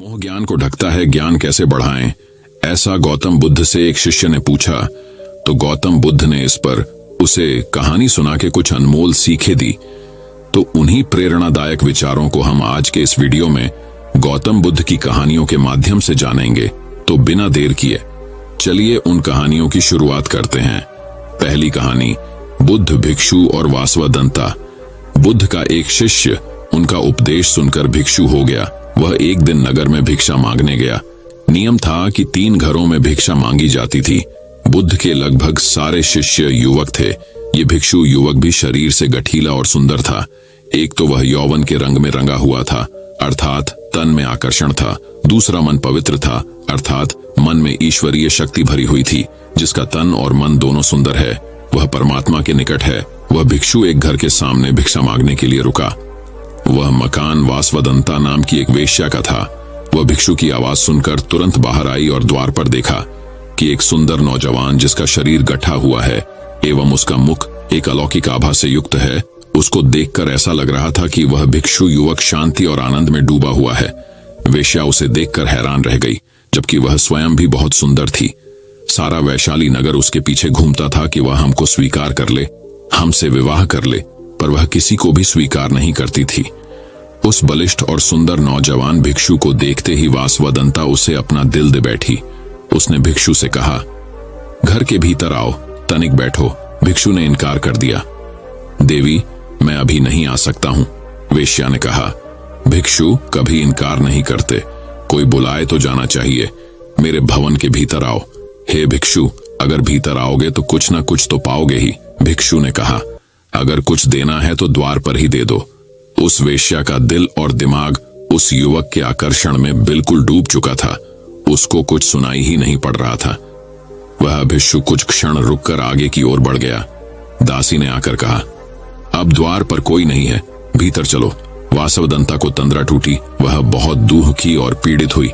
मोह ज्ञान को ढकता है, ज्ञान कैसे बढ़ाएं? ऐसा गौतम बुद्ध से एक शिष्य ने पूछा तो गौतम बुद्ध ने इस पर उसे कहानी सुना के कुछ अनमोल सीखें दी। तो उन्हीं प्रेरणादायक विचारों को हम आज के इस वीडियो में गौतम बुद्ध की कहानियों के माध्यम से जानेंगे। तो बिना देर किए चलिए उन कहानियों की शुरुआत करते हैं। पहली कहानी, बुद्ध, भिक्षु और वासवदंता। बुद्ध का एक शिष्य उनका उपदेश सुनकर भिक्षु हो गया। वह एक दिन नगर में भिक्षा मांगने गया। नियम था कि 3 घरों में भिक्षा मांगी जाती थी। बुद्ध के लगभग सारे शिष्य युवक थे। ये भिक्षु युवक भी शरीर से गठीला और सुंदर था। एक तो वह यौवन के रंग में रंगा हुआ था, अर्थात तन में आकर्षण था। दूसरा मन पवित्र था, अर्थात मन में ईश्वरीय शक्ति भरी हुई थी। जिसका तन और मन दोनों सुंदर है, वह परमात्मा के निकट है। वह भिक्षु एक घर के सामने भिक्षा मांगने के लिए रुका। वह मकान वासवदंता नाम की एक वेश्या का था। वह भिक्षु की आवाज सुनकर तुरंत बाहर आई और द्वार पर देखा कि एक सुंदर नौजवान जिसका शरीर गठा हुआ है एवं उसका मुख एक अलौकिक आभा से युक्त है, उसको देखकर ऐसा लग रहा था कि वह भिक्षु युवक शांति और आनंद में डूबा हुआ है। वेश्या उसे देखकर हैरान रह गई, जबकि वह स्वयं भी बहुत सुंदर थी। सारा वैशाली नगर उसके पीछे घूमता था कि वह हमको स्वीकार कर ले, हमसे विवाह कर ले, पर वह किसी को भी स्वीकार नहीं करती थी। उस बलिष्ठ और सुंदर नौजवान भिक्षु को देखते ही वासवदंता उसे अपना दिल दे बैठी। उसने भिक्षु से कहा, घर के भीतर आओ, तनिक बैठो। भिक्षु ने इनकार कर दिया। देवी, मैं अभी नहीं आ सकता हूं, वेश्या ने कहा। भिक्षु कभी इनकार नहीं करते, कोई बुलाए तो जाना चाहिए। मेरे भवन के भीतर आओ। हे भिक्षु, अगर भीतर आओगे तो कुछ ना कुछ तो पाओगे ही, भिक्षु ने कहा। अगर कुछ देना है तो द्वार पर ही दे दो। उस वेश्या का दिल और दिमाग उस युवक के आकर्षण में बिल्कुल डूब चुका था। उसको कुछ सुनाई ही नहीं पड़ रहा था। वह भिक्षु कुछ क्षण रुककर आगे की ओर बढ़ गया। दासी ने आकर कहा, अब द्वार पर कोई नहीं है, भीतर चलो। वासवदंता को तंद्रा टूटी। वह बहुत दुखी और पीड़ित हुई।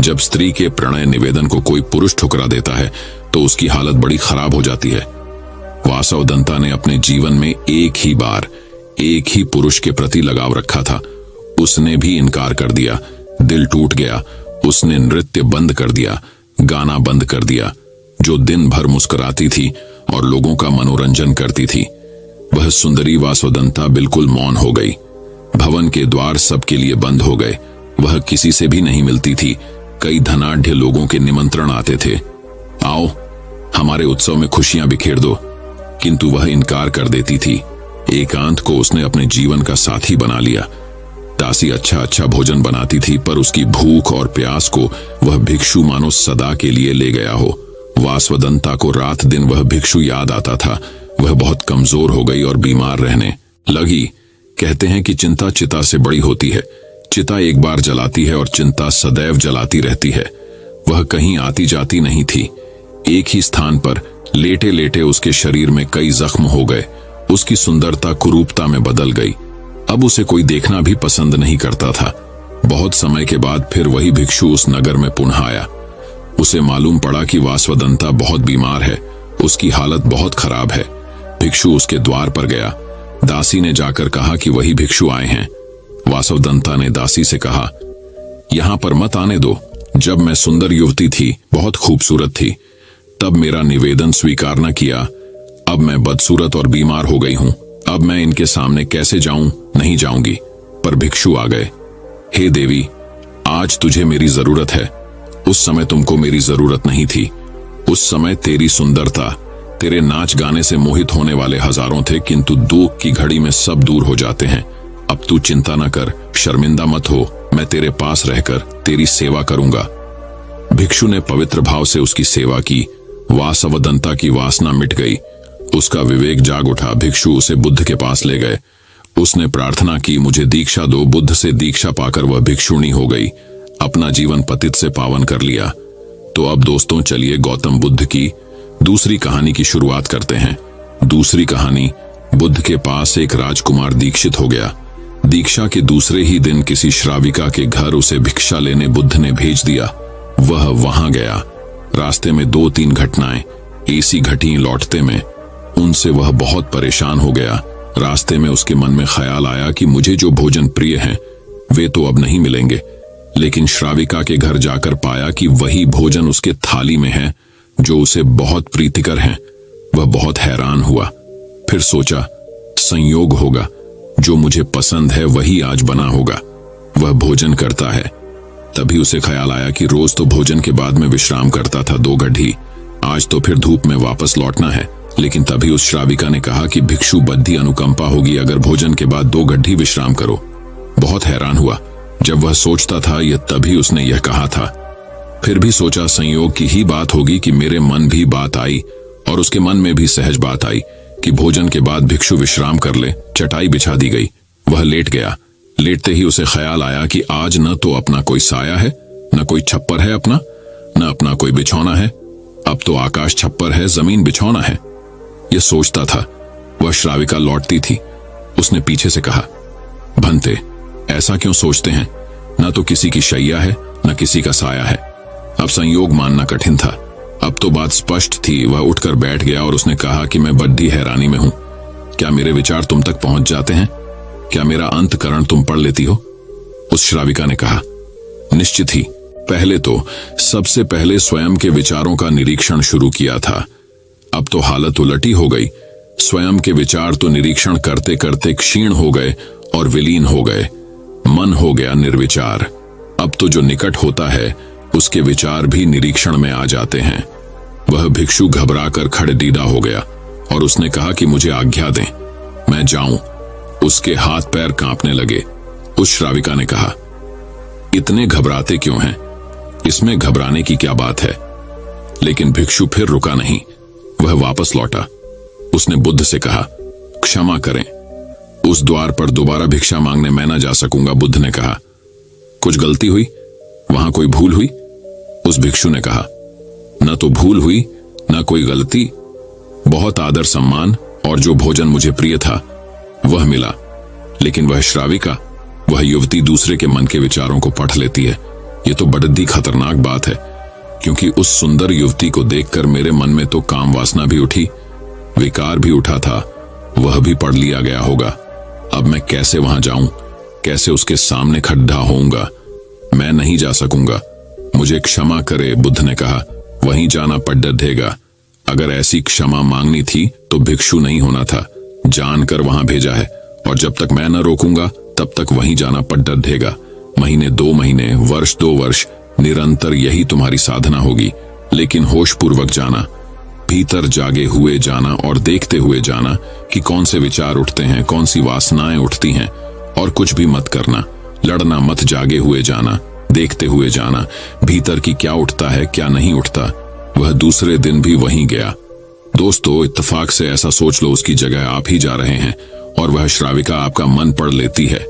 जब स्त्री के प्रणय निवेदन को कोई पुरुष ठुकरा देता है तो उसकी हालत बड़ी खराब हो जाती है। वासवदंता ने अपने जीवन में एक ही बार एक ही पुरुष के प्रति लगाव रखा था। उसने भी इनकार कर दिया। दिल टूट गया। उसने नृत्य बंद कर दिया, गाना बंद कर दिया। जो दिन भर मुस्कुराती थी और लोगों का मनोरंजन करती थी, वह सुंदरी वासवदंता बिल्कुल मौन हो गई। भवन के द्वार सबके लिए बंद हो गए। वह किसी से भी नहीं मिलती थी। कई धनाढ्य लोगों के निमंत्रण आते थे, आओ हमारे उत्सव में खुशियां बिखेर दो, किंतु वह इनकार कर देती थी। एकांत को उसने अपने जीवन का साथी बना लिया। दासी अच्छा अच्छा भोजन बनाती थी, पर उसकी भूख और प्यास को वह भिक्षु मानो सदा के लिए ले गया हो। वासवदंता को रात दिन वह भिक्षु याद आता था। वह बहुत कमजोर हो गई और बीमार रहने लगी। कहते हैं कि चिंता चिता से बड़ी होती है। चिता एक बार जलाती है और चिंता सदैव जलाती रहती है। वह कहीं आती जाती नहीं थी। एक ही स्थान पर लेटे लेटे उसके शरीर में कई जख्म हो गए। उसकी सुंदरता कुरूपता में बदल गई। अब उसे कोई देखना भी पसंद नहीं करता था। बहुत समय के बाद फिर वही भिक्षु उस नगर में पुनः आया। उसे मालूम पड़ा कि वासवदंता बहुत बीमार है, उसकी हालत बहुत खराब है। भिक्षु उसके द्वार पर गया। दासी ने जाकर कहा कि वही भिक्षु आए हैं। वासवदंता ने दासी से कहा, यहां पर मत आने दो। जब मैं सुंदर युवती थी, बहुत खूबसूरत थी, तब मेरा निवेदन स्वीकार न किया। अब मैं बदसूरत और बीमार हो गई हूं। अब मैं इनके सामने कैसे जाऊं? नहीं जाऊंगी। पर भिक्षु आ गए। हे देवी, आज तुझे मेरी जरूरत है। उस समय तुमको मेरी जरूरत नहीं थी। उस समय तेरी सुंदरता, तेरे नाच गाने से मोहित होने वाले हजारों थे, किंतु दुख की घड़ी में सब दूर हो जाते हैं। अब तू चिंता न कर, शर्मिंदा मत हो। मैं तेरे पास रहकर तेरी सेवा करूंगा। भिक्षु ने पवित्र भाव से उसकी सेवा की। वासवदंता की वासना मिट गई। उसका विवेक जाग उठा। भिक्षु उसे बुद्ध के पास ले गए। उसने प्रार्थना की, मुझे दीक्षा दो। बुद्ध से दीक्षा पाकर वह भिक्षुणी हो गई। अपना जीवन पतित से पावन कर लिया। तो अब दोस्तों, चलिए गौतम बुद्ध की दूसरी कहानी की शुरुआत करते हैं। दूसरी कहानी, बुद्ध के पास एक राजकुमार दीक्षित हो गया। दीक्षा के दूसरे ही दिन किसी श्राविका के घर उसे भिक्षा लेने बुद्ध ने भेज दिया। वह वहां गया। रास्ते में 2-3 घटनाएं ऐसी घटी लौटते में, उनसे वह बहुत परेशान हो गया। रास्ते में उसके मन में ख्याल आया कि मुझे जो भोजन प्रिय हैं वे तो अब नहीं मिलेंगे। लेकिन श्राविका के घर जाकर पाया कि वही भोजन उसके थाली में है जो उसे बहुत प्रीतिकर है। वह बहुत हैरान हुआ। फिर सोचा, संयोग होगा, जो मुझे पसंद है वही आज बना होगा। वह भोजन करता है। तभी उसे ख्याल आया कि रोज तो भोजन के बाद में विश्राम करता था 2 घड़ी, आज तो फिर धूप में वापस लौटना है। लेकिन तभी उस श्राविका ने कहा कि भिक्षु बद्धी अनुकंपा होगी अगर भोजन के बाद 2 घड़ी विश्राम करो। बहुत हैरान हुआ। जब वह सोचता था यह तभी उसने यह कहा था। फिर भी सोचा संयोग की ही बात होगी कि मेरे मन भी बात आई और उसके मन में भी सहज बात आई कि भोजन के बाद भिक्षु विश्राम कर ले। चटाई बिछा दी गई। वह लेट गया। लेटते ही उसे ख्याल आया कि आज न तो अपना कोई साया है, न कोई छप्पर है अपना, न अपना कोई बिछौना है। अब तो आकाश छप्पर है, जमीन बिछौना है। यह सोचता था। वह श्राविका लौटती थी। उसने पीछे से कहा, भंते, ऐसा क्यों सोचते हैं? न तो किसी की शैया है, न किसी का साया है। अब संयोग मानना कठिन था। अब तो बात स्पष्ट थी। वह उठकर बैठ गया और उसने कहा कि मैं बड़ी हैरानी में हूं। क्या मेरे विचार तुम तक पहुंच जाते हैं? क्या मेरा अंतकरण तुम पढ़ लेती हो? उस श्राविका ने कहा, निश्चित ही। पहले तो सबसे पहले स्वयं के विचारों का निरीक्षण शुरू किया था। अब तो हालत उलटी हो गई। स्वयं के विचार तो निरीक्षण करते करते क्षीण हो गए और विलीन हो गए। मन हो गया निर्विचार। अब तो जो निकट होता है उसके विचार भी निरीक्षण में आ जाते हैं। वह भिक्षु घबराकर खड़े-दीदा हो गया और उसने कहा कि मुझे आज्ञा दें, मैं जाऊं। उसके हाथ पैर कांपने लगे। उस श्राविका ने कहा, इतने घबराते क्यों हैं? इसमें घबराने की क्या बात है? लेकिन भिक्षु फिर रुका नहीं। वह वापस लौटा। उसने बुद्ध से कहा, क्षमा करें, उस द्वार पर दोबारा भिक्षा मांगने मैं न जा सकूंगा। बुद्ध ने कहा, कुछ गलती हुई? वहां कोई भूल हुई? उस भिक्षु ने कहा, न तो भूल हुई न कोई गलती। बहुत आदर सम्मान और जो भोजन मुझे प्रिय था वह मिला। लेकिन वह श्राविका, वह युवती दूसरे के मन के विचारों को पढ़ लेती है। यह तो बड़ी खतरनाक बात है, क्योंकि उस सुंदर युवती को देखकर मेरे मन में तो काम वासना भी उठी, विकार भी उठा था। वह भी पढ़ लिया गया होगा। अब मैं कैसे वहां जाऊं? कैसे उसके सामने खड़ा होऊंगा? मैं नहीं जा सकूंगा। मुझे क्षमा करे। बुद्ध ने कहा, वहीं जाना पड्डढ़ेगा। अगर ऐसी क्षमा मांगनी थी तो भिक्षु नहीं होना था। जानकर वहां भेजा है और जब तक मैं न रोकूंगा तब तक वहीं जाना पड्डढ़ेगा। महीने 2 महीने, वर्ष 2 वर्ष निरंतर यही तुम्हारी साधना होगी। लेकिन होशपूर्वक जाना, भीतर जागे हुए जाना और देखते हुए जाना कि कौन से विचार उठते हैं, कौन सी वासनाएं उठती हैं। और कुछ भी मत करना, लड़ना मत। जागे हुए जाना, देखते हुए जाना, भीतर की क्या उठता है क्या नहीं उठता। वह दूसरे दिन भी वहीं गया। दोस्तों, इत्तेफाक से ऐसा सोच लो उसकी जगह आप ही जा रहे हैं और वह श्राविका आपका मन पढ़ लेती है।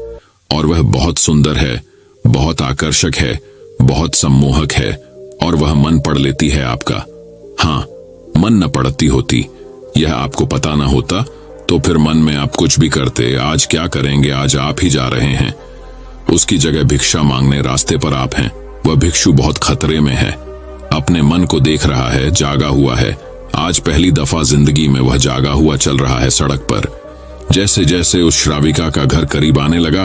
और वह बहुत सुंदर है, बहुत आकर्षक है, बहुत सम्मोहक है और वह मन पढ़ लेती है आपका। हाँ, मन न पढ़ती होती, यह आपको पता ना होता तो फिर मन में आप कुछ भी करते। आज क्या करेंगे? आज आप ही जा रहे हैं। उसकी जगह भिक्षा मांगने रास्ते पर आप हैं। वह भिक्षु बहुत खतरे में है। अपने मन को देख रहा है, जागा हुआ है। आज पहली दफा जिंदगी में वह जागा हुआ चल रहा है सड़क पर। जैसे जैसे उस श्राविका का घर करीब आने लगा,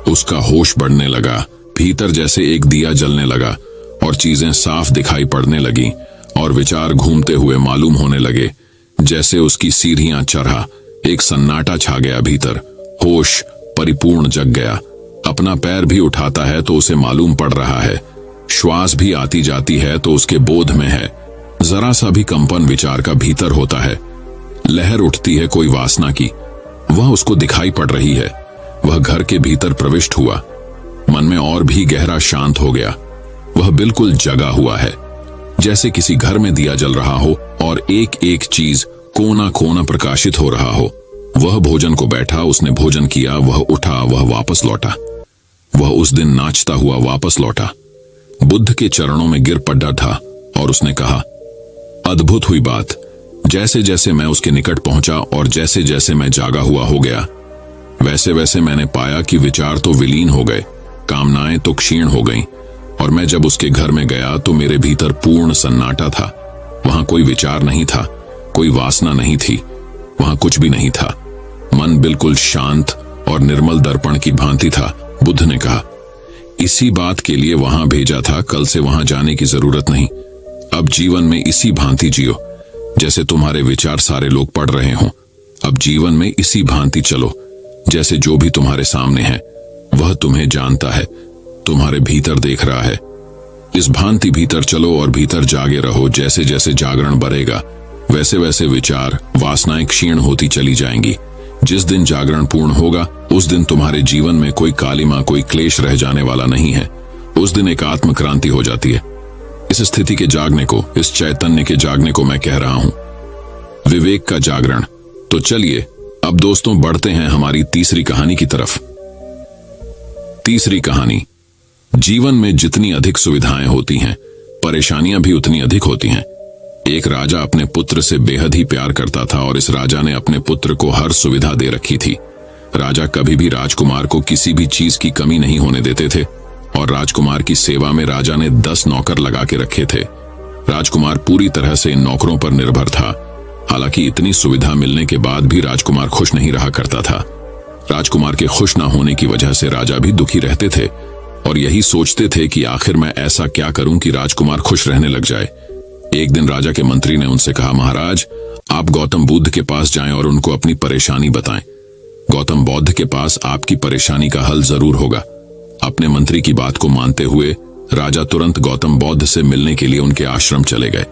उसका होश बढ़ने लगा। भीतर जैसे एक दिया जलने लगा और चीजें साफ दिखाई पड़ने लगी और विचार घूमते हुए मालूम होने लगे। जैसे उसकी सीढ़ियां चढ़ा, एक सन्नाटा छा गया भीतर। होश परिपूर्ण जग गया। अपना पैर भी उठाता है तो उसे मालूम पड़ रहा है। श्वास भी आती जाती है तो उसके बोध में है। जरा सा भी कंपन विचार का भीतर होता है। लहर उठती है कोई वासना की, वह उसको दिखाई पड़ रही है। वह घर के भीतर प्रविष्ट हुआ। मन में और भी गहरा शांत हो गया। वह बिल्कुल जगा हुआ है, जैसे किसी घर में दिया जल रहा हो और एक एक चीज कोना कोना प्रकाशित हो रहा हो। वह भोजन को बैठा, उसने भोजन किया, वह उठा, वह वापस लौटा। वह उस दिन नाचता हुआ वापस लौटा। बुद्ध के चरणों में गिर पड़ा था और उसने कहा, अद्भुत हुई बात। जैसे जैसे मैं उसके निकट पहुंचा और जैसे जैसे मैं जागा हुआ हो गया, वैसे वैसे मैंने पाया कि विचार तो विलीन हो गए, कामनाएं तो क्षीण हो गईं। और मैं जब उसके घर में गया तो मेरे भीतर पूर्ण सन्नाटा था। वहां कोई विचार नहीं था, कोई वासना नहीं थी, वहां कुछ भी नहीं था। मन बिल्कुल शांत और निर्मल दर्पण की भांति था। बुद्ध ने कहा, इसी बात के लिए वहां भेजा था, कल से वहां जाने की जरूरत नहीं। अब जीवन में इसी भांति जियो जैसे तुम्हारे विचार सारे लोग पढ़ रहे हों। अब जीवन में इसी भांति चलो जैसे जो भी तुम्हारे सामने है वह तुम्हें जानता है, तुम्हारे भीतर देख रहा है। इस भांति भीतर चलो और भीतर जागे रहो। जैसे जैसे जागरण बढ़ेगा वैसे वैसे विचार वासनाएं क्षीण होती चली जाएंगी। जिस दिन जागरण पूर्ण होगा उस दिन तुम्हारे जीवन में कोई कालिमा, कोई क्लेश रह जाने वाला नहीं है। उस दिन एक आत्म क्रांति हो जाती है। इस स्थिति के जागने को, इस चैतन्य के जागने को मैं कह रहा हूं विवेक का जागरण। तो चलिए अब दोस्तों बढ़ते हैं हमारी तीसरी कहानी की तरफ। तीसरी कहानी, जीवन में जितनी अधिक सुविधाएं होती हैं परेशानियां भी उतनी अधिक होती हैं। एक राजा अपने पुत्र से बेहद ही प्यार करता था और इस राजा ने अपने पुत्र को हर सुविधा दे रखी थी। राजा कभी भी राजकुमार को किसी भी चीज की कमी नहीं होने देते थे और राजकुमार की सेवा में राजा ने 10 नौकर लगा के रखे थे। राजकुमार पूरी तरह से इन नौकरों पर निर्भर था। हालांकि इतनी सुविधा मिलने के बाद भी राजकुमार खुश नहीं रहा करता था। राजकुमार के खुश न होने की वजह से राजा भी दुखी रहते थे और यही सोचते थे कि आखिर मैं ऐसा क्या करूं कि राजकुमार खुश रहने लग जाए। एक दिन राजा के मंत्री ने उनसे कहा, महाराज आप गौतम बुद्ध के पास जाएं और उनको अपनी परेशानी बताएं। गौतम बुद्ध के पास आपकी परेशानी का हल जरूर होगा। अपने मंत्री की बात को मानते हुए राजा तुरंत गौतम बुद्ध से मिलने के लिए उनके आश्रम चले गए।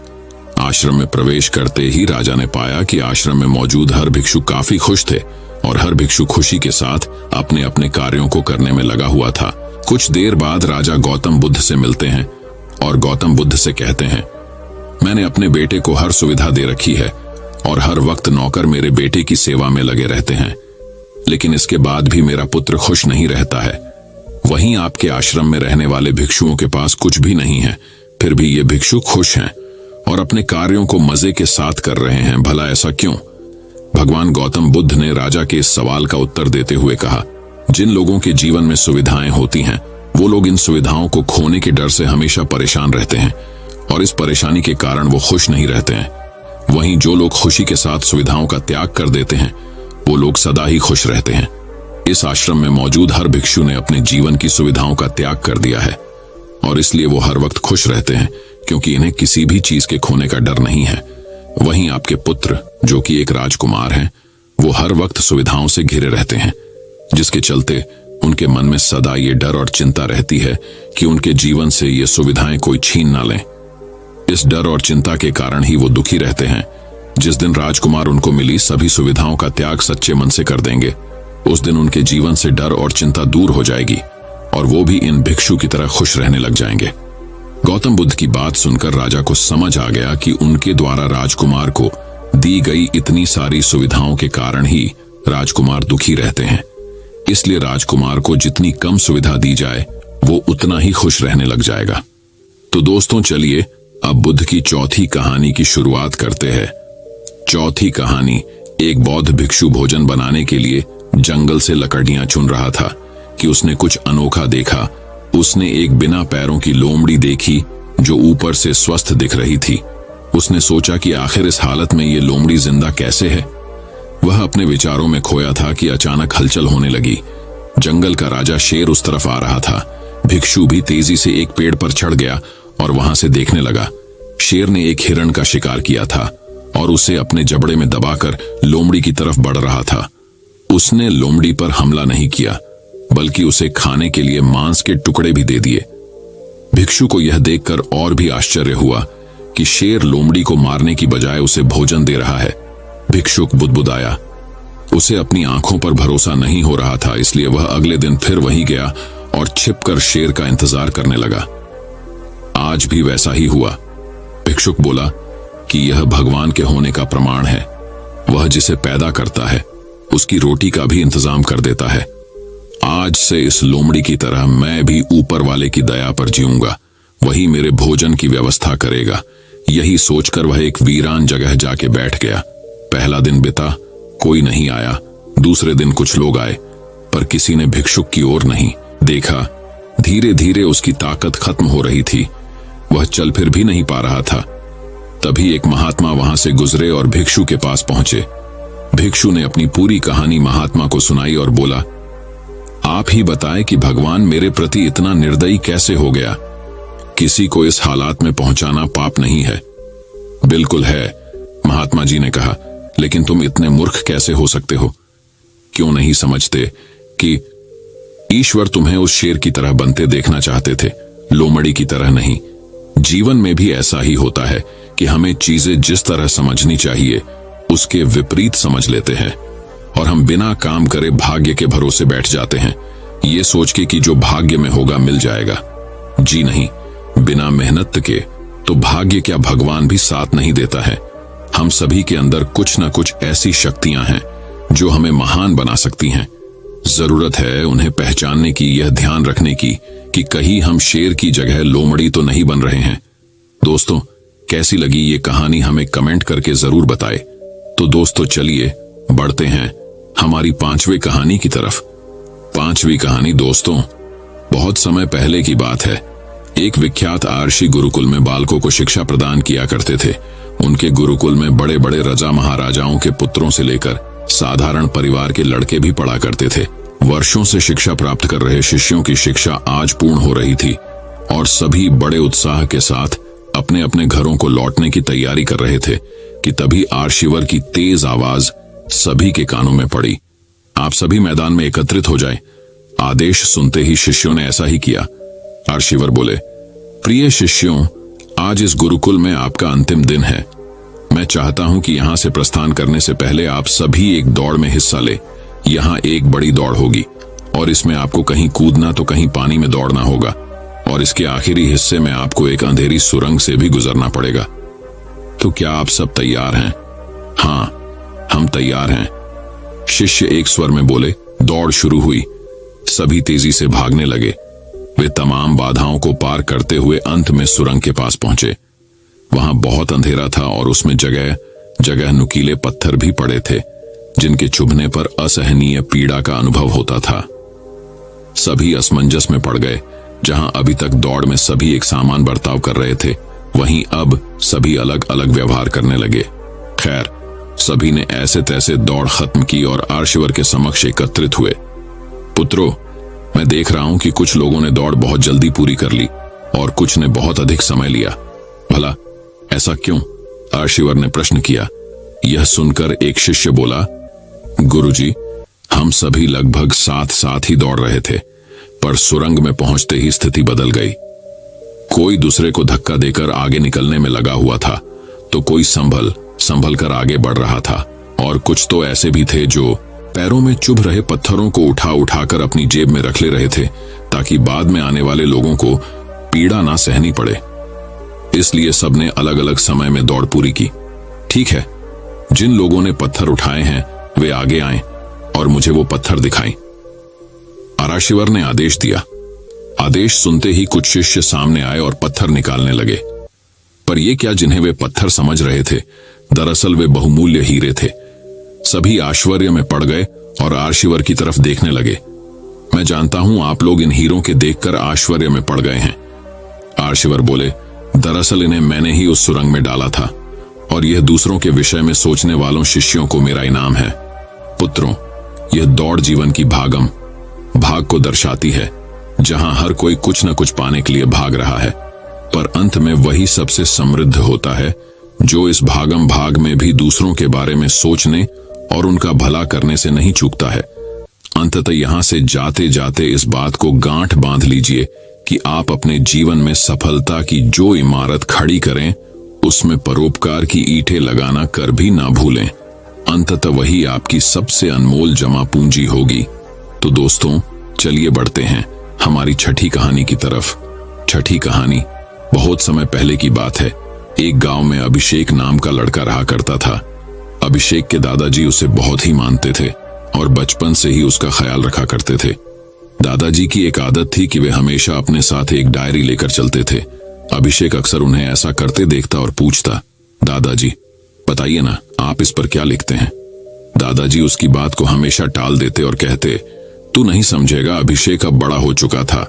आश्रम में प्रवेश करते ही राजा ने पाया कि आश्रम में मौजूद हर भिक्षु काफी खुश थे और हर भिक्षु खुशी के साथ अपने अपने कार्यों को करने में लगा हुआ था। कुछ देर बाद राजा गौतम बुद्ध से मिलते हैं और गौतम बुद्ध से कहते हैं, मैंने अपने बेटे को हर सुविधा दे रखी है और हर वक्त नौकर मेरे बेटे की सेवा में लगे रहते हैं, लेकिन इसके बाद भी मेरा पुत्र खुश नहीं रहता है। वहीं आपके आश्रम में रहने वाले भिक्षुओं के पास कुछ भी नहीं है, फिर भी ये भिक्षु खुश हैं और अपने कार्यों को मजे के साथ कर रहे हैं। भला ऐसा क्यों? भगवान गौतम बुद्ध ने राजा के इस सवाल का उत्तर देते हुए कहा, जिन लोगों के जीवन में सुविधाएं होती हैं वो लोग इन सुविधाओं को खोने के डर से हमेशा परेशान रहते हैं और इस परेशानी के कारण वो खुश नहीं रहते हैं। वहीं जो लोग खुशी के साथ सुविधाओं का त्याग कर देते हैं वो लोग सदा ही खुश रहते हैं। इस आश्रम में मौजूद हर भिक्षु ने अपने जीवन की सुविधाओं का त्याग कर दिया है और इसलिए वो हर वक्त खुश रहते हैं क्योंकि इन्हें किसी भी चीज के खोने का डर नहीं है। वहीं आपके पुत्र जो कि एक राजकुमार हैं, वो हर वक्त सुविधाओं से घिरे रहते हैं, जिसके चलते उनके मन में सदा ये डर और चिंता रहती है कि उनके जीवन से ये सुविधाएं कोई छीन ना लें। इस डर और चिंता के कारण ही वो दुखी रहते हैं। जिस दिन राजकुमार उनको मिली सभी सुविधाओं का त्याग सच्चे मन से कर देंगे, उस दिन उनके जीवन से डर और चिंता दूर हो जाएगी और वो भी इन भिक्षु की तरह खुश रहने लग जाएंगे। गौतम बुद्ध की बात सुनकर राजा को समझ आ गया कि उनके द्वारा राजकुमार को दी गई इतनी सारी सुविधाओं के कारण ही राजकुमार दुखी रहते हैं। इसलिए राजकुमार को जितनी कम सुविधा दी जाए वो उतना ही खुश रहने लग जाएगा। तो दोस्तों चलिए अब बुद्ध की चौथी कहानी की शुरुआत करते हैं। चौथी कहानी, एक बौद्ध भिक्षु भोजन बनाने के लिए जंगल से लकड़ियां चुन रहा था कि उसने कुछ अनोखा देखा। उसने एक बिना पैरों की लोमड़ी देखी जो ऊपर से स्वस्थ दिख रही थी। उसने सोचा कि आखिर इस हालत में ये लोमड़ी जिंदा कैसे है। वह अपने विचारों में खोया था कि अचानक हलचल होने लगी। जंगल का राजा शेर उस तरफ आ रहा था। भिक्षु भी तेजी से एक पेड़ पर चढ़ गया और वहां से देखने लगा। शेर ने एक हिरण का शिकार किया था और उसे अपने जबड़े में दबाकर लोमड़ी की तरफ बढ़ रहा था। उसने लोमड़ी पर हमला नहीं किया बल्कि उसे खाने के लिए मांस के टुकड़े भी दे दिए। भिक्षु को यह देखकर और भी आश्चर्य हुआ कि शेर लोमड़ी को मारने की बजाय उसे भोजन दे रहा है। भिक्षुक बुदबुदाया। उसे अपनी आंखों पर भरोसा नहीं हो रहा था, इसलिए वह अगले दिन फिर वहीं गया और छिपकर शेर का इंतजार करने लगा। आज भी वैसा ही हुआ। भिक्षुक बोला कि यह भगवान के होने का प्रमाण है। वह जिसे पैदा करता है उसकी रोटी का भी इंतजाम कर देता है। आज से इस लोमड़ी की तरह मैं भी ऊपर वाले की दया पर जीऊंगा। वही मेरे भोजन की व्यवस्था करेगा। यही सोचकर वह एक वीरान जगह जाके बैठ गया। पहला दिन बीता, कोई नहीं आया। दूसरे दिन कुछ लोग आए पर किसी ने भिक्षुक की ओर नहीं देखा। धीरे धीरे उसकी ताकत खत्म हो रही थी। वह चल फिर भी नहीं पा रहा था। तभी एक महात्मा वहां से गुजरे और भिक्षु के पास पहुंचे। भिक्षु ने अपनी पूरी कहानी महात्मा को सुनाई और बोला, आप ही बताएं कि भगवान मेरे प्रति इतना निर्दयी कैसे हो गया। किसी को इस हालात में पहुंचाना पाप नहीं है। बिल्कुल है, महात्मा जी ने कहा, लेकिन तुम इतने मूर्ख कैसे हो सकते हो? क्यों नहीं समझते कि ईश्वर तुम्हें उस शेर की तरह बनते देखना चाहते थे, लोमड़ी की तरह नहीं। जीवन में भी ऐसा ही होता है कि हमें चीजें जिस तरह समझनी चाहिए उसके विपरीत समझ लेते हैं और हम बिना काम करे भाग्य के भरोसे बैठ जाते हैं, ये सोच के कि जो भाग्य में होगा मिल जाएगा। जी नहीं, बिना मेहनत के तो भाग्य क्या भगवान भी साथ नहीं देता है। हम सभी के अंदर कुछ न कुछ ऐसी शक्तियां हैं जो हमें महान बना सकती हैं। जरूरत है उन्हें पहचानने की, यह ध्यान रखने की कि कहीं हम शेर की जगह लोमड़ी तो नहीं बन रहे हैं। दोस्तों, कैसी लगी ये कहानी हमें कमेंट करके जरूर बताएं। तो दोस्तों चलिए बढ़ते हैं हमारी 5वीं कहानी की तरफ। 5वीं कहानी दोस्तों, बहुत समय पहले की बात है। एक विख्यात आर्षि गुरुकुल में बालकों को शिक्षा प्रदान किया करते थे। उनके गुरुकुल में बड़े बड़े राजा महाराजाओं के पुत्रों से लेकर साधारण परिवार के लड़के भी पढ़ा करते थे। वर्षों से शिक्षा प्राप्त कर रहे शिष्यों की शिक्षा आज पूर्ण हो रही थी और सभी बड़े उत्साह के साथ अपने अपने घरों को लौटने की तैयारी कर रहे थे कि तभी आर्षिवर की तेज आवाज सभी के कानों में पड़ी। आप सभी मैदान में एकत्रित हो जाएं। आदेश सुनते ही शिष्यों ने ऐसा ही किया। आर्षिवर बोले, प्रिय शिष्यों, आज इस गुरुकुल में आपका अंतिम दिन है। मैं चाहता हूं कि यहां से प्रस्थान करने से पहले आप सभी एक दौड़ में हिस्सा ले। यहां एक बड़ी दौड़ होगी और इसमें आपको कहीं कूदना तो कहीं पानी में दौड़ना होगा और इसके आखिरी हिस्से में आपको एक अंधेरी सुरंग से भी गुजरना पड़ेगा। तो क्या आप सब तैयार हैं? हाँ, हम तैयार हैं, शिष्य एक स्वर में बोले। दौड़ शुरू हुई। सभी तेजी से भागने लगे। वे तमाम बाधाओं को पार करते हुए अंत में सुरंग के पास पहुंचे। वहां बहुत अंधेरा था और उसमें जगह जगह नुकीले पत्थर भी पड़े थे जिनके चुभने पर असहनीय पीड़ा का अनुभव होता था। सभी असमंजस में पड़ गए। जहां अभी तक दौड़ में सभी एक समान बर्ताव कर रहे थे, वहीं अब सभी अलग अलग व्यवहार करने लगे। खैर, सभी ने ऐसे तैसे दौड़ खत्म की और आर्षिवर के समक्ष एकत्रित हुए। पुत्रों, मैं देख रहा हूं कि कुछ लोगों ने दौड़ बहुत जल्दी पूरी कर ली और कुछ ने बहुत अधिक समय लिया। भला ऐसा क्यों? आर्षिवर ने प्रश्न किया। यह सुनकर एक शिष्य बोला, गुरुजी, हम सभी लगभग साथ साथ ही दौड़ रहे थे, पर सुरंग में पहुंचते ही स्थिति बदल गई। कोई दूसरे को धक्का देकर आगे निकलने में लगा हुआ था, तो कोई संभल कर आगे बढ़ रहा था और कुछ तो ऐसे भी थे जो पैरों में चुभ रहे पत्थरों को उठा उठाकर अपनी जेब में रख ले रहे थे ताकि बाद में आने वाले लोगों को पीड़ा ना सहनी पड़े। इसलिए सबने अलग अलग समय में दौड़ पूरी की। ठीक है, जिन लोगों ने पत्थर उठाए हैं वे आगे आएं और मुझे वो पत्थर दिखाएं। आर्षिवर ने आदेश दिया। आदेश सुनते ही कुछ शिष्य सामने आए और पत्थर निकालने लगे। पर ये क्या जिन्हें वे पत्थर समझ रहे थे, दरअसल वे बहुमूल्य हीरे थे। सभी आश्चर्य में पड़ गए और आर्षिवर की तरफ देखने लगे। मैं जानता हूं आप लोग इन हीरों के देखकर आश्चर्य में पड़ गए हैं। आर्षिवर बोले, दरअसल इन्हें मैंने ही उस सुरंग में डाला था और यह दूसरों के विषय में सोचने वालों शिष्यों को मेरा इनाम है। पुत्रों, यह दौड़ जीवन की भाग को दर्शाती है, जहां हर कोई कुछ न कुछ पाने के लिए भाग रहा है, पर अंत में वही सबसे समृद्ध होता है जो इस भाग में भी दूसरों के बारे में सोचने और उनका भला करने से नहीं चूकता है। अंततः यहां से जाते जाते इस बात को गांठ बांध लीजिए कि आप अपने जीवन में सफलता की जो इमारत खड़ी करें उसमें परोपकार की ईंटें लगाना कर भी ना भूलें। अंततः वही आपकी सबसे अनमोल जमा पूंजी होगी। तो दोस्तों, चलिए बढ़ते हैं हमारी छठी कहानी की तरफ। छठी कहानी बहुत समय पहले की बात है। एक गांव में अभिषेक नाम का लड़का रहा करता था। अभिषेक के दादाजी उसे बहुत ही मानते थे और बचपन से ही उसका ख्याल रखा करते थे। दादाजी की एक आदत थी कि वे हमेशा अपने साथ एक डायरी लेकर चलते थे। अभिषेक अक्सर उन्हें ऐसा करते देखता और पूछता, दादाजी बताइए ना, आप इस पर क्या लिखते हैं? दादाजी उसकी बात को हमेशा टाल देते और कहते, तू नहीं समझेगा, अभिषेक अब बड़ा हो चुका था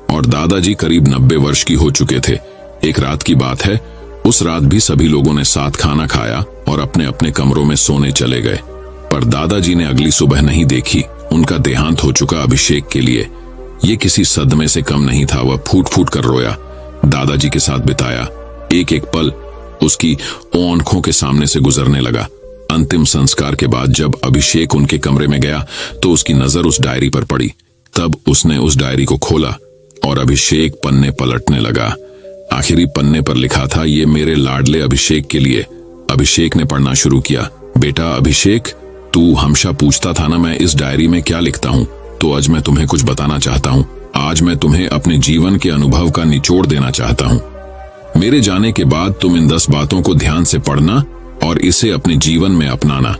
और दादाजी करीब 90 वर्ष की हो चुके थे। एक रात की बात है, उस रात भी सभी लोगों ने साथ खाना खाया और अपने अपने कमरों में सोने चले गए, पर दादाजी ने अगली सुबह नहीं देखी उनका देहांत हो चुका अभिषेक के लिए ये किसी सदमे से कम नहीं था। वह फूट फूट कर रोया। दादाजी के साथ बिताया एक एक पल उसकी आंखों के सामने से गुजरने लगा। अंतिम संस्कार के बाद जब अभिषेक उनके कमरे में गया तो उसकी नजर उस डायरी पर पड़ी। तब उसने उस डायरी को खोला और अभिषेक पन्ने पलटने लगा। आखिरी पन्ने पर लिखा था, ये मेरे लाडले अभिषेक के लिए। अभिषेक ने पढ़ना शुरू किया। बेटा अभिषेक, तू हमेशा पूछता था ना मैं इस डायरी में क्या लिखता हूँ, तो आज मैं तुम्हें कुछ बताना चाहता हूँ। आज मैं तुम्हें अपने जीवन के अनुभव का निचोड़ देना चाहता हूँ। मेरे जाने के बाद तुम इन 10 बातों को ध्यान से पढ़ना और इसे अपने जीवन में अपनाना।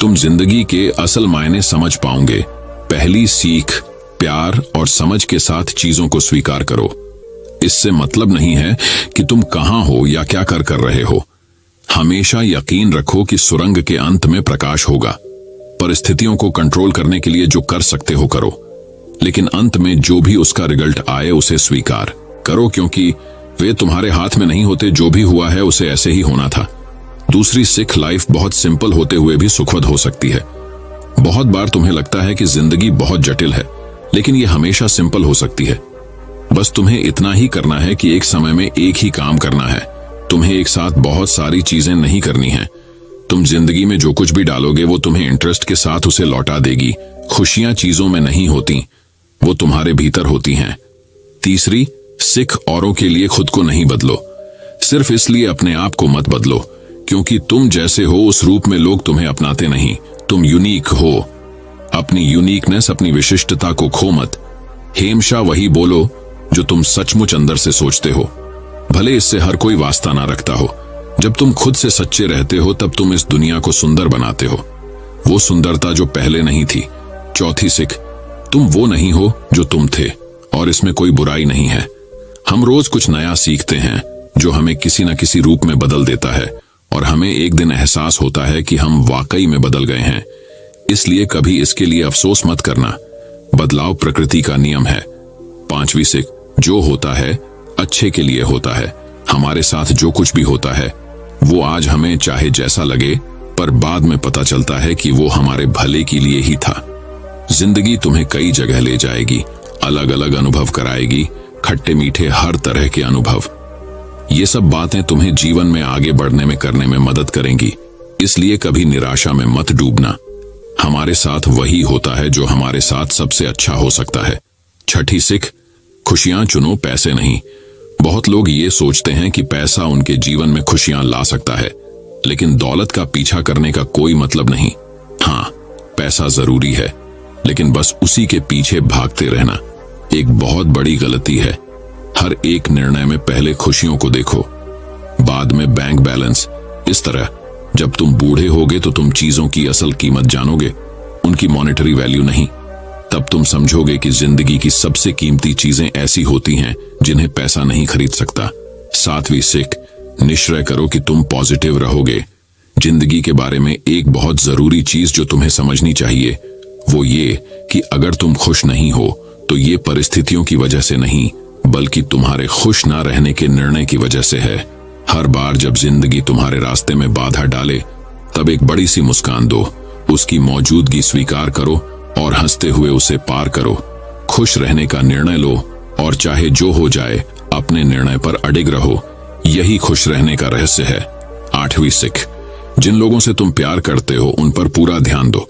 तुम जिंदगी के असल मायने समझ पाओगे। पहली सीख, प्यार और समझ के साथ चीजों को स्वीकार करो। इससे मतलब नहीं है कि तुम कहां हो या क्या कर रहे हो। हमेशा यकीन रखो कि सुरंग के अंत में प्रकाश होगा। परिस्थितियों को कंट्रोल करने के लिए जो कर सकते हो करो, लेकिन अंत में जो भी उसका रिजल्ट आए उसे स्वीकार करो, क्योंकि वे तुम्हारे हाथ में नहीं होते। जो भी हुआ है उसे ऐसे ही होना था। दूसरी सीख, लाइफ बहुत सिंपल होते हुए भी सुखद हो सकती है। बहुत बार तुम्हें लगता है कि जिंदगी बहुत जटिल है, लेकिन यह हमेशा सिंपल हो सकती है। बस तुम्हें इतना ही करना है कि एक समय में एक ही काम करना है। तुम्हें एक साथ बहुत सारी चीजें नहीं करनी है। तुम जिंदगी में जो कुछ भी डालोगे वो तुम्हें इंटरेस्ट के साथ उसे लौटा देगी। खुशियां चीजों में नहीं होती, वो तुम्हारे भीतर होती हैं। तीसरी सीख, औरों के लिए खुद को नहीं बदलो। सिर्फ इसलिए अपने आप को मत बदलो क्योंकि तुम जैसे हो उस रूप में लोग तुम्हें अपनाते नहीं। तुम यूनिक हो। अपनी यूनिकनेस, अपनी विशिष्टता को खो मत। हमेशा वही बोलो जो तुम सचमुच अंदर से सोचते हो, भले इससे हर कोई वास्ता ना रखता हो। जब तुम खुद से सच्चे रहते हो तब तुम इस दुनिया को सुंदर बनाते हो, वो सुंदरता जो पहले नहीं थी। चौथी सीख, तुम वो नहीं हो जो तुम थे और इसमें कोई बुराई नहीं है। हम रोज कुछ नया सीखते हैं जो हमें किसी न किसी रूप में बदल देता है और हमें एक दिन एहसास होता है कि हम वाकई में बदल गए हैं। इसलिए कभी इसके लिए अफसोस मत करना। बदलाव प्रकृति का नियम है। पांचवी सीख, जो होता है अच्छे के लिए होता है। हमारे साथ जो कुछ भी होता है वो आज हमें चाहे जैसा लगे, पर बाद में पता चलता है कि वो हमारे भले के लिए ही था। जिंदगी तुम्हें कई जगह ले जाएगी, अलग अलग अनुभव कराएगी, खट्टे मीठे हर तरह के अनुभव। ये सब बातें तुम्हें जीवन में आगे बढ़ने में करने में मदद करेंगी। इसलिए कभी निराशा में मत डूबना। हमारे साथ वही होता है जो हमारे साथ सबसे अच्छा हो सकता है। छठी सीख, खुशियां चुनो, पैसे नहीं। बहुत लोग ये सोचते हैं कि पैसा उनके जीवन में खुशियां ला सकता है, लेकिन दौलत का पीछा करने का कोई मतलब नहीं। हाँ, पैसा जरूरी है, लेकिन बस उसी के पीछे भागते रहना एक बहुत बड़ी गलती है। हर एक निर्णय में पहले खुशियों को देखो, बाद में बैंक बैलेंस। इस तरह जब तुम बूढ़े होगे तो तुम चीजों की असल कीमत जानोगे, उनकी मॉनेटरी वैल्यू नहीं। तब तुम समझोगे कि जिंदगी की सबसे कीमती चीजें ऐसी होती हैं जिन्हें पैसा नहीं खरीद सकता। सातवीं सीख, निश्चय करो कि तुम पॉजिटिव रहोगे। जिंदगी के बारे में एक बहुत जरूरी चीज जो तुम्हें समझनी चाहिए वो ये कि अगर तुम खुश नहीं हो तो ये परिस्थितियों की वजह से नहीं, बल्कि तुम्हारे खुश ना रहने के निर्णय की वजह से है। हर बार जब जिंदगी तुम्हारे रास्ते में बाधा डाले तब एक बड़ी सी मुस्कान दो, उसकी मौजूदगी स्वीकार करो और हंसते हुए उसे पार करो। खुश रहने का निर्णय लो और चाहे जो हो जाए अपने निर्णय पर अडिग रहो। यही खुश रहने का रहस्य है। आठवीं सीख, जिन लोगों से तुम प्यार करते हो उन पर पूरा ध्यान दो।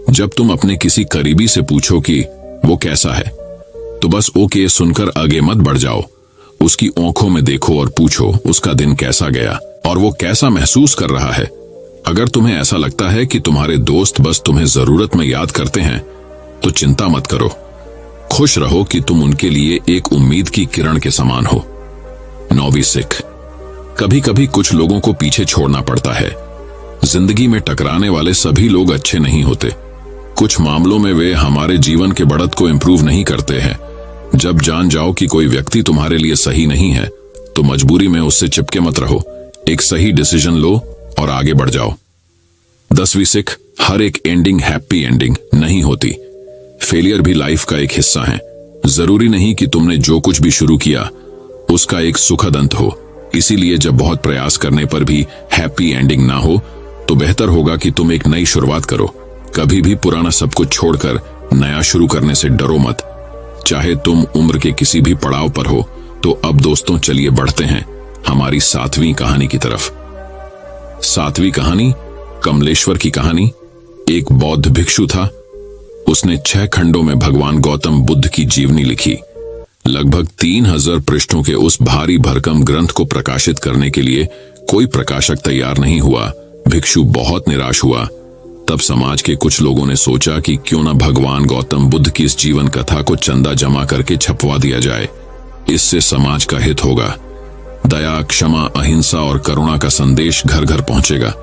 जब तुम अपने किसी करीबी से पूछो कि वो कैसा है, तो बस ओके सुनकर आगे मत बढ़ जाओ। उसकी आंखों में देखो और पूछो उसका दिन कैसा गया और वो कैसा महसूस कर रहा है। अगर तुम्हें ऐसा लगता है कि तुम्हारे दोस्त बस तुम्हें जरूरत में याद करते हैं तो चिंता मत करो। खुश रहो कि तुम उनके लिए एक उम्मीद की किरण के समान हो। नौवीं सीख, कभी कभी कुछ लोगों को पीछे छोड़ना पड़ता है। जिंदगी में टकराने वाले सभी लोग अच्छे नहीं होते। कुछ मामलों में वे हमारे जीवन के बढ़त को इंप्रूव नहीं करते हैं। जब जान जाओ कि कोई व्यक्ति तुम्हारे लिए सही नहीं है तो मजबूरी में उससे चिपके मत रहो। एक सही डिसीजन लो और आगे बढ़ जाओ। 10वीं सीख, हर एक एंडिंग हैप्पी एंडिंग नहीं होती। फेलियर भी लाइफ का एक हिस्सा है। जरूरी नहीं कि तुमने जो कुछ भी शुरू किया उसका एक सुखद अंत हो। इसीलिए जब बहुत प्रयास करने पर भी हैप्पी एंडिंग ना हो तो बेहतर होगा कि तुम एक नई शुरुआत करो। कभी भी पुराना सब कुछ छोड़कर नया शुरू करने से डरो मत। चाहे तुम उम्र के किसी भी पड़ाव पर हो, तो अब दोस्तों चलिए बढ़ते हैं हमारी 7वीं कहानी की तरफ। 7वीं कहानी कमलेश्वर की कहानी। एक बौद्ध भिक्षु था। उसने 6 खंडों में भगवान गौतम बुद्ध की जीवनी लिखी। लगभग 3000 पृष्ठों के उस भारी भरकम ग्रंथ को प्रकाशित करने के लिए कोई प्रकाशक तैयार नहीं हुआ। भिक्षु बहुत निराश हुआ। तब समाज के कुछ लोगों ने सोचा कि क्यों न भगवान गौतम बुद्ध की इस जीवन कथा को चंदा जमा करके छपवा दिया जाए। इससे समाज का हित होगा। दया, क्षमा, अहिंसा और करुणा का संदेश घर घर पहुंचेगा।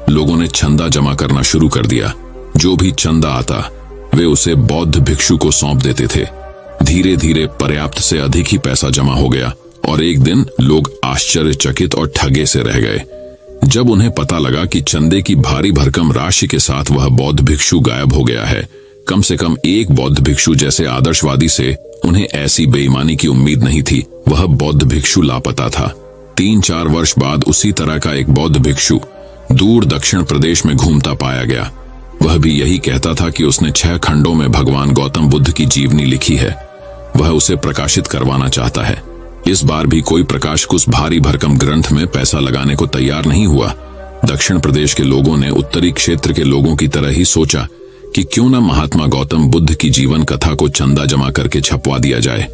लोगों ने चंदा जमा करना शुरू कर दिया। जो भी चंदा आता वे उसे बौद्ध भिक्षु को सौंप देते थे। धीरे धीरे पर्याप्त से अधिक ही पैसा जमा हो गया और एक दिन लोग आश्चर्यचकित और ठगे से रह गए जब उन्हें पता लगा कि चंदे की भारी भरकम राशि के साथ वह बौद्ध भिक्षु गायब हो गया है। कम से कम एक बौद्ध भिक्षु जैसे आदर्शवादी से उन्हें ऐसी बेईमानी की उम्मीद नहीं थी। वह बौद्ध भिक्षु लापता था। 3-4 वर्ष बाद उसी तरह का एक बौद्ध भिक्षु दूर दक्षिण प्रदेश में घूमता पाया गया। वह भी यही कहता था कि उसने 6 खंडों में भगवान गौतम बुद्ध की जीवनी लिखी है। वह उसे प्रकाशित करवाना चाहता है। इस बार भी कोई प्रकाशक उस भारी भरकम ग्रंथ में पैसा लगाने को तैयार नहीं हुआ। दक्षिण प्रदेश के लोगों ने उत्तरी क्षेत्र के लोगों की तरह ही सोचा कि क्यों न महात्मा गौतम बुद्ध की जीवन कथा को चंदा जमा करके छपवा दिया जाए।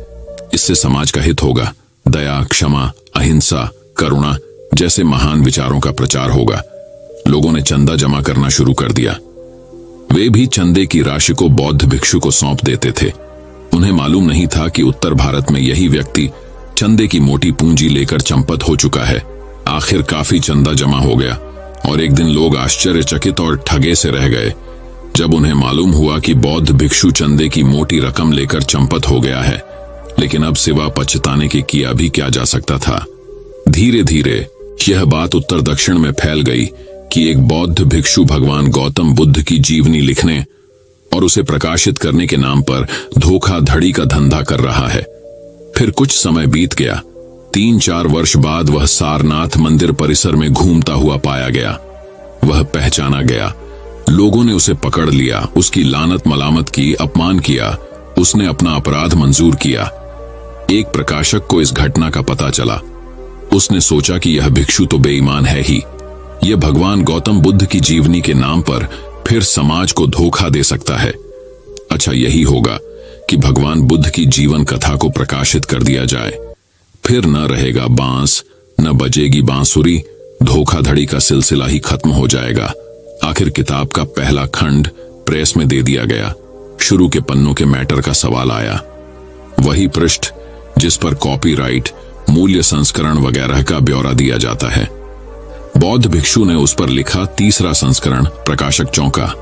इससे समाज का हित होगा। दया, क्षमा, अहिंसा, करुणा जैसे महान विचारों का प्रचार होगा। लोगों ने चंदा जमा करना शुरू कर दिया। वे भी चंदे की राशि को बौद्ध भिक्षु को सौंप देते थे। उन्हें मालूम नहीं था कि उत्तर भारत में यही व्यक्ति चंदे की मोटी पूंजी लेकर चंपत हो चुका है। आखिर काफी चंदा जमा हो गया और एक दिन लोग आश्चर्यचकित और ठगे से रह गए जब उन्हें मालूम हुआ कि बौद्ध भिक्षु चंदे की मोटी रकम लेकर चंपत हो गया है। लेकिन अब सिवा पछताने के किया भी क्या जा सकता था। धीरे धीरे यह बात उत्तर दक्षिण में फैल गई कि एक बौद्ध भिक्षु भगवान गौतम बुद्ध की जीवनी लिखने और उसे प्रकाशित करने के नाम पर धोखाधड़ी का धंधा कर रहा है। फिर कुछ समय बीत गया। 3-4 वर्ष बाद वह सारनाथ मंदिर परिसर में घूमता हुआ पाया गया। वह पहचाना गया। लोगों ने उसे पकड़ लिया, उसकी लानत मलामत की, अपमान किया। उसने अपना अपराध मंजूर किया। एक प्रकाशक को इस घटना का पता चला। उसने सोचा कि यह भिक्षु तो बेईमान है ही। यह भगवान गौतम बुद्ध की जीवनी के नाम पर फिर समाज को धोखा दे सकता है। अच्छा यही होगा कि भगवान बुद्ध की जीवन कथा को प्रकाशित कर दिया जाए। फिर न रहेगा बांस, न बजेगी बांसुरी। धोखाधड़ी का सिलसिला ही खत्म हो जाएगा। आखिर किताब का पहला खंड प्रेस में दे दिया गया। शुरू के पन्नों के मैटर का सवाल आया। वही पृष्ठ जिस पर कॉपीराइट, मूल्य संस्करण वगैरह का ब्यौरा दिया जाता है। बौद्ध भिक्षु ने उस पर लिखा 3रा संस्करण। प्रकाशक चौंका।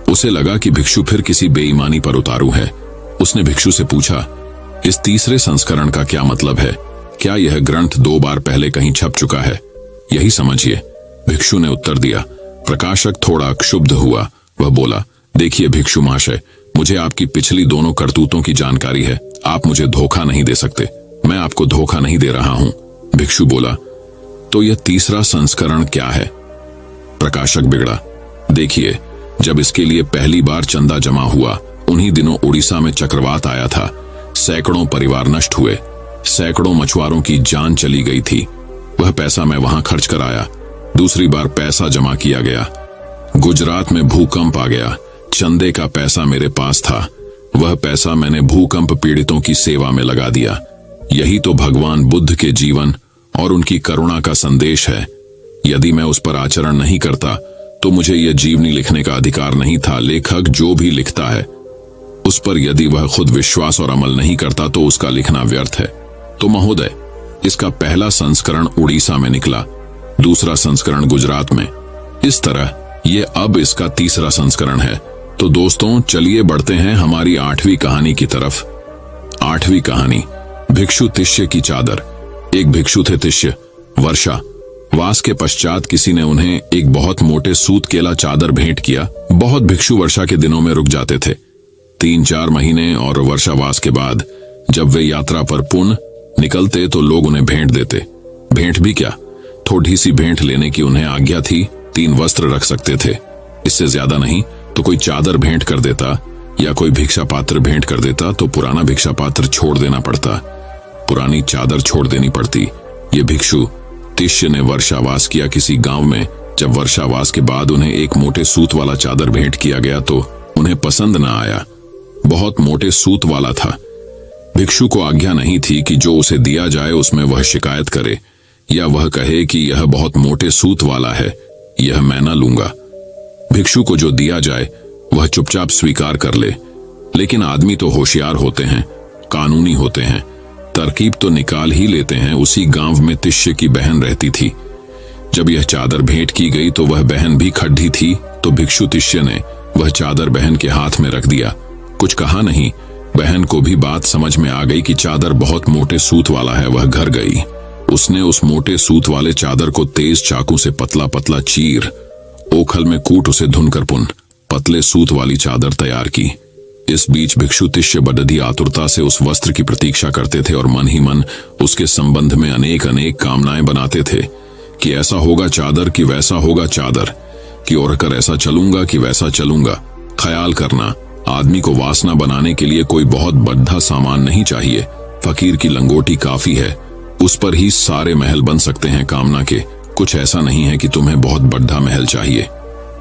उसे लगा कि भिक्षु फिर किसी बेईमानी पर उतारू है। उसने भिक्षु से पूछा, इस 3रे संस्करण का क्या मतलब है? क्या यह ग्रंथ 2 बार पहले कहीं छप चुका है? यही समझिए, भिक्षु ने उत्तर दिया। प्रकाशक थोड़ा क्षुब्ध हुआ। वह बोला, देखिए भिक्षु महाशय, मुझे आपकी पिछली दोनों करतूतों की जानकारी है। आप मुझे धोखा नहीं दे सकते। मैं आपको धोखा नहीं दे रहा हूं। भिक्षु बोला, तो यह 3रा संस्करण क्या है? प्रकाशक बिगड़ा। देखिए, जब इसके लिए पहली बार चंदा जमा हुआ, उन्हीं दिनों उड़ीसा में चक्रवात आया था। सैकड़ों परिवार नष्ट हुए। सैकड़ों मछुआरों की जान चली गई थी। वह पैसा मैं वहां खर्च कर आया। दूसरी बार पैसा जमा किया गया। गुजरात में भूकंप आ गया। चंदे का पैसा मेरे पास था। वह पैसा मैंने भूकंप पीड़ितों की सेवा में लगा दिया। यही तो भगवान बुद्ध के जीवन और उनकी करुणा का संदेश है। यदि मैं उस पर आचरण नहीं करता तो मुझे यह जीवनी लिखने का अधिकार नहीं था। लेखक जो भी लिखता है उस पर यदि वह खुद विश्वास और अमल नहीं करता तो उसका लिखना व्यर्थ है। तो महोदय, इसका पहला संस्करण उड़ीसा में निकला, दूसरा संस्करण गुजरात में। इस तरह ये अब इसका 3रा संस्करण है। तो दोस्तों चलिए बढ़ते हैं हमारी 8वीं कहानी की तरफ। 8वीं कहानी, भिक्षु तिष्य की चादर। एक भिक्षु थे तिष्य। वर्षा वास के पश्चात किसी ने उन्हें एक बहुत मोटे सूत केला चादर भेंट किया। बहुत भिक्षु वर्षा के दिनों में रुक जाते थे। 3-4 महीने और वर्षावास के बाद जब वे यात्रा पर पुनः निकलते तो लोग उन्हें भेंट देते। भेंट भी क्या, थोड़ी सी भेंट लेने की उन्हें आज्ञा थी। 3 वस्त्र रख सकते थे, इससे ज्यादा नहीं। तो कोई चादर भेंट कर देता या कोई भिक्षा पात्र भेंट कर देता तो पुराना भिक्षा पात्र छोड़ देना पड़ता, पुरानी चादर छोड़ देनी पड़ती। ये भिक्षु तिष्य ने वर्षावास किया किसी गांव में। जब वर्षावास के बाद उन्हें एक मोटे सूत वाला चादर भेंट किया गया तो उन्हें पसंद न आया। बहुत मोटे सूत वाला था। भिक्षु को आज्ञा नहीं थी कि जो उसे दिया जाए उसमें वह शिकायत करे या वह कहे कि यह बहुत मोटे सूत वाला है, यह मैं न लूंगा। भिक्षु को जो दिया जाए वह चुपचाप स्वीकार कर ले। लेकिन आदमी तो होशियार होते हैं, कानूनी होते हैं, तरकीब तो निकाल ही लेते हैं। उसी गांव में तिष्य की बहन रहती थी। जब यह चादर भेंट की गई तो वह बहन भी खड्डी थी, तो भिक्षु तिष्य ने वह चादर बहन के हाथ में रख दिया। कुछ कहा नहीं। बहन को भी बात समझ में आ गई कि चादर बहुत मोटे सूत वाला है। वह घर गई। उसने उस मोटे सूत वाले चादर को तेज चाकू से पतला पतला चीर ओखल में कूट उसे धुनकर पुन पतले सूत वाली चादर तैयार की। इस बीच भिक्षु तिष्य बड़ी आतुरता से उस वस्त्र की प्रतीक्षा करते थे और मन ही मन उसके संबंध में अनेक अनेक कामनाएं बनाते थे कि ऐसा होगा चादर, कि वैसा होगा चादर, कि ओढ़कर ऐसा चलूंगा कि वैसा चलूंगा। ख्याल करना, आदमी को वासना बनाने के लिए कोई बहुत बड़ा सामान नहीं चाहिए। फकीर की लंगोटी काफी है, उस पर ही सारे महल बन सकते हैं कामना के। कुछ ऐसा नहीं है कि तुम्हें बहुत बड़ा महल चाहिए।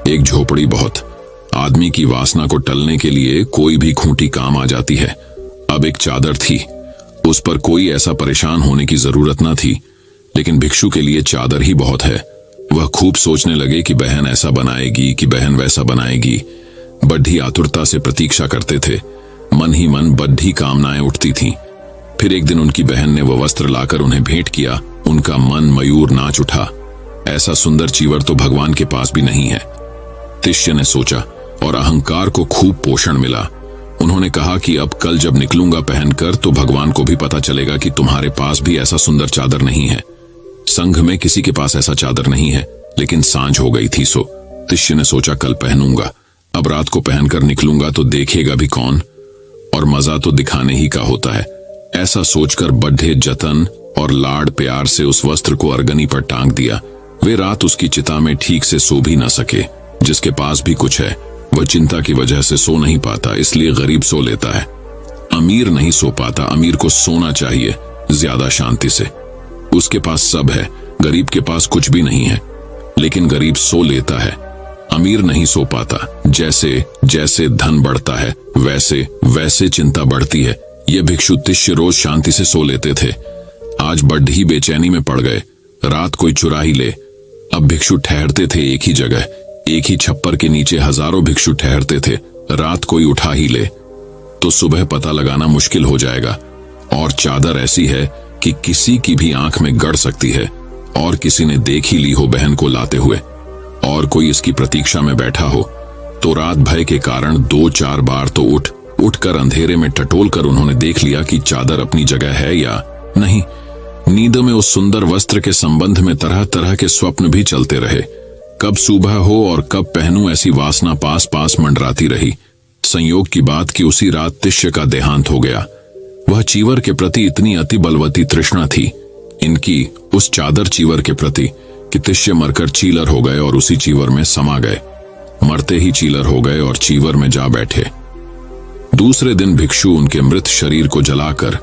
एक झोपड़ी बहुत। आदमी की वासना को टलने के लिए कोई भी खूंटी काम आ जाती है। अब एक चादर थी, उस पर कोई ऐसा परेशान होने की जरूरत न थी। लेकिन भिक्षु के लिए चादर ही बहुत है। वह खूब सोचने लगे कि बहन ऐसा बनाएगी कि बहन वैसा बनाएगी। बड़ी आतुरता से प्रतीक्षा करते थे। मन ही मन बड़ी कामनाएं उठती थीं। फिर एक दिन उनकी बहन ने वह वस्त्र लाकर उन्हें भेंट किया। उनका मन मयूर नाच उठा। ऐसा सुंदर चीवर तो भगवान के पास भी नहीं है। तिष्य ने सोचा और अहंकार को खूब पोषण मिला। उन्होंने कहा कि अब कल जब निकलूंगा पहनकर तो भगवान को भी पता चलेगा कि तुम्हारे पास भी ऐसा सुंदर चादर नहीं है। संघ में किसी के पास ऐसा चादर नहीं है। लेकिन सांझ हो गई थी, सो तिष्य ने सोचा कल पहनूंगा। अब रात को पहनकर निकलूंगा तो देखेगा भी कौन, और मजा तो दिखाने ही का होता है। ऐसा सोचकर बड़े जतन और लाड प्यार से उस वस्त्र को अरगनी पर टांग दिया। वे रात उसकी चिता में ठीक से सो भी न सके। जिसके पास भी कुछ है वह चिंता की वजह से सो नहीं पाता, इसलिए गरीब सो लेता है। अमीर नहीं सो पाता। अमीर को सोना चाहिए ज्यादा शांति से। उसके पास सब है, गरीब के पास कुछ भी नहीं है, लेकिन गरीब सो लेता है। अमीर नहीं सो पाता। जैसे जैसे धन बढ़ता है वैसे वैसे चिंता बढ़ती है। ये भिक्षु तिष्य रोज शांति से सो लेते थे। आज बड़ी बेचैनी में पड़ गए। रात कोई चुरा ही ले। अब भिक्षु ठहरते थे एक ही जगह, एक ही छप्पर के नीचे हजारों भिक्षु ठहरते थे। रात कोई उठा ही ले तो सुबह पता लगाना मुश्किल हो जाएगा। और चादर ऐसी है कि किसी की भी आंख में गड़ सकती है, और किसी ने देख ही ली हो बहन को लाते हुए, और कोई इसकी प्रतीक्षा में बैठा हो, तो रात भय के कारण 2-4 बार तो उठकर अंधेरे में टटोल कर उन्होंने देख लिया कि चादर अपनी जगह है या नहीं। नींद में उस सुंदर वस्त्र के संबंध में तरह तरह के स्वप्न भी चलते रहे। कब सुबह हो और कब पहनूं, ऐसी वासना पास पास मंडराती रही। संयोग की बात कि उसी रात तिष्य का देहांत हो गया। वह चीवर के प्रति इतनी अति बलवती तृष्णा थी इनकी उस चादर चीवर के प्रति कि तिष्य मरकर चीलर हो गए और उसी चीवर में समा गए। मरते ही चीलर हो गए और चीवर में जा बैठे। दूसरे दिन भिक्षु उनके मृत शरीर को जलाकर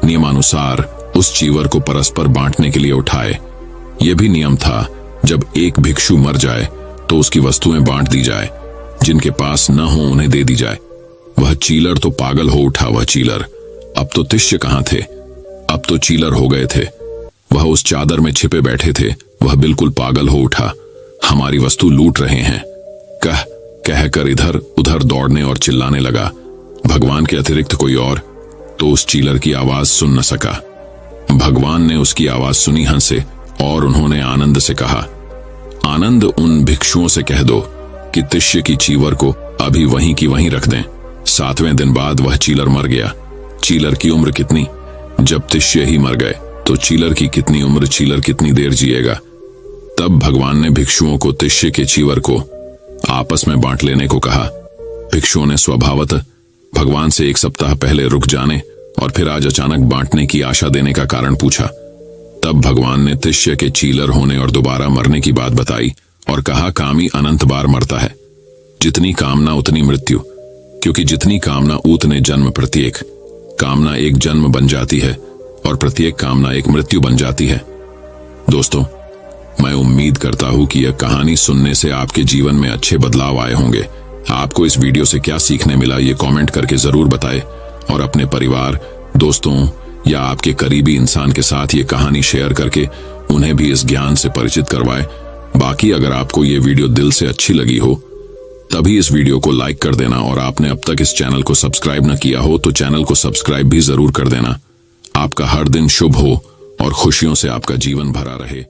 नियमानुसार उस चीवर को परस्पर बांटने के लिए उठाए। यह भी नियम था, जब एक भिक्षु मर जाए तो उसकी वस्तुएं बांट दी जाए, जिनके पास न हो उन्हें दे दी जाए। वह चीलर तो पागल हो उठा। वह चीलर अब तो तिष्य कहां थे, अब तो चीलर हो गए थे। वह उस चादर में छिपे बैठे थे। वह बिल्कुल पागल हो उठा। हमारी वस्तु लूट रहे हैं कहकर इधर उधर दौड़ने और चिल्लाने लगा। भगवान के अतिरिक्त कोई और तो उस चीलर की आवाज सुन न सका। भगवान ने उसकी आवाज सुनी हंसे और उन्होंने आनंद से कहा, आनंद उन भिक्षुओं से कह दो कि तिष्य की चीवर को अभी वहीं की वहीं रख दें। 7वें दिन बाद वह चीलर मर गया। चीलर की उम्र कितनी, जब तिष्य ही मर गए तो चीलर की कितनी उम्र, चीलर कितनी देर जिएगा। तब भगवान ने भिक्षुओं को तिष्य के चीवर को आपस में बांट लेने को कहा। भिक्षुओं ने स्वभावतः भगवान से 1 सप्ताह पहले रुक जाने और फिर आज अचानक बांटने की आशा देने का कारण पूछा। तब भगवान ने तिष्य के चीलर होने और दोबारा मरने की बात बताई और कहा, कामी अनंत बार मरता है, जितनी कामना उतनी मृत्यु। क्योंकि जितनी कामना उतने जन्म, प्रत्येक कामना एक जन्म बन जाती है और प्रत्येक कामना एक मृत्यु बन जाती है। दोस्तों, मैं उम्मीद करता हूं कि यह कहानी सुनने से आपके जीवन में अच्छे बदलाव आए होंगे। आपको इस वीडियो से क्या सीखने मिला ये कमेंट करके जरूर बताएं और अपने परिवार, दोस्तों या आपके करीबी इंसान के साथ ये कहानी शेयर करके उन्हें भी इस ज्ञान से परिचित करवाएं। बाकी अगर आपको ये वीडियो दिल से अच्छी लगी हो तभी इस वीडियो को लाइक कर देना और आपने अब तक इस चैनल को सब्सक्राइब न किया हो तो चैनल को सब्सक्राइब भी जरूर कर देना। आपका हर दिन शुभ हो और खुशियों से आपका जीवन भरा रहे।